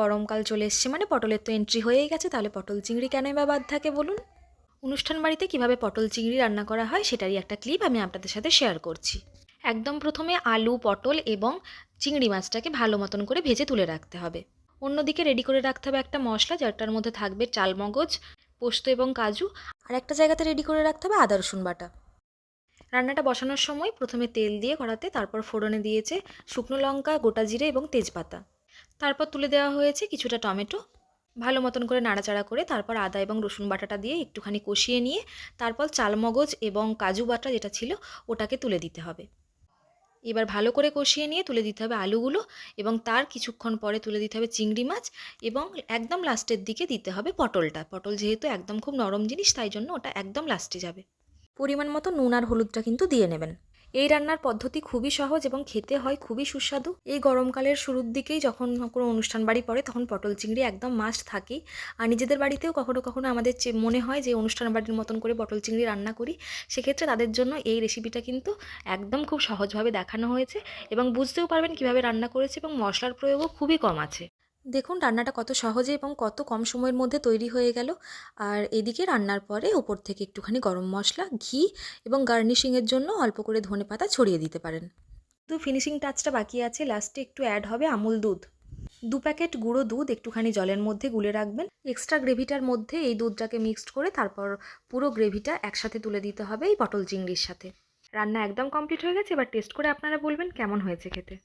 গরমকাল চলে এসছে মানে পটলের তো এন্ট্রি হয়েই গেছে, তাহলে পটল চিংড়ি কেনই বা বাদ থাকে বলুন। অনুষ্ঠান বাড়িতে কীভাবে পটল চিংড়ি রান্না করা হয় সেটারই একটা ক্লিপ আমি আপনাদের সাথে শেয়ার করছি। একদম প্রথমে আলু, পটল এবং চিংড়ি মাছটাকে ভালো মতন করে ভেজে তুলে রাখতে হবে। অন্যদিকে রেডি করে রাখতে হবে একটা মশলা, যেটার মধ্যে থাকবে চালমগজ, পোস্ত এবং কাজু। আর একটা জায়গাতে রেডি করে রাখতে হবে আদা রসুন বাটা। রান্নাটা বসানোর সময় প্রথমে তেল দিয়ে কড়াতে, তারপর ফোড়নে দিয়েছে শুকনো লঙ্কা, গোটা জিরে এবং তেজপাতা। তারপর তুলে দেওয়া হয়েছে কিছুটা টমেটো। ভালো মতন করে নাড়াচাড়া করে তারপর আদা এবং রসুন বাটাটা দিয়ে একটুখানি কষিয়ে নিয়ে তারপর চালমগজ এবং কাজু বাটা যেটা ছিল ওটাকে তুলে দিতে হবে। এবার ভালো করে কষিয়ে নিয়ে তুলে দিতে হবে আলুগুলো, এবং তার কিছুক্ষণ পরে তুলে দিতে হবে চিংড়ি মাছ, এবং একদম লাস্টের দিকে দিতে হবে পটলটা। পটল যেহেতু একদম খুব নরম জিনিস, তাই জন্য ওটা একদম লাস্টে যাবে। পরিমাণ মতো নুন আর হলুদটা কিন্তু দিয়ে নেবেন। এই রান্নার পদ্ধতি খুবই সহজ এবং খেতে হয় খুবই সুস্বাদু। এই গরমকালের শুরুর দিকেই যখন কোনো অনুষ্ঠান বাড়ি পড়ে তখন পটল চিংড়ি একদম মাস্ট থাকেই। আর নিজেদের বাড়িতেও কখনো কখনো আমাদের মনে হয় যে অনুষ্ঠান বাড়ির মতন করে পটল চিংড়ি রান্না করি, সেক্ষেত্রে তাদের জন্য এই রেসিপিটা কিন্তু একদম খুব সহজভাবে দেখানো হয়েছে, এবং বুঝতেও পারবেন কীভাবে রান্না করেছে, এবং মশলার প্রয়োগও খুবই কম আছে। দেখুন রান্নাটা কত সহজে এবং কত কম সময়ের মধ্যে তৈরি হয়ে গেল। আর এদিকে রান্নার পরে ওপর থেকে একটুখানি গরম মশলা, ঘি এবং গার্নিশিংয়ের জন্য অল্প করে ধনেপাতা ছড়িয়ে দিতে পারেন। তো ফিনিশিং টাচটা বাকি আছে, লাস্টে একটু অ্যাড হবে আমুল দুধ। 2 প্যাকেট গুঁড়ো দুধ একটুখানি জলের মধ্যে গুলে রাখবেন। এক্সট্রা গ্রেভিটার মধ্যে এই দুধটাকে মিক্সড করে তারপর পুরো গ্রেভিটা একসাথে তুলে দিতে হবে এই পটল চিংড়ির সাথে। রান্না একদম কমপ্লিট হয়ে গেছে, এবার টেস্ট করে আপনারা বলবেন কেমন হয়েছে খেতে।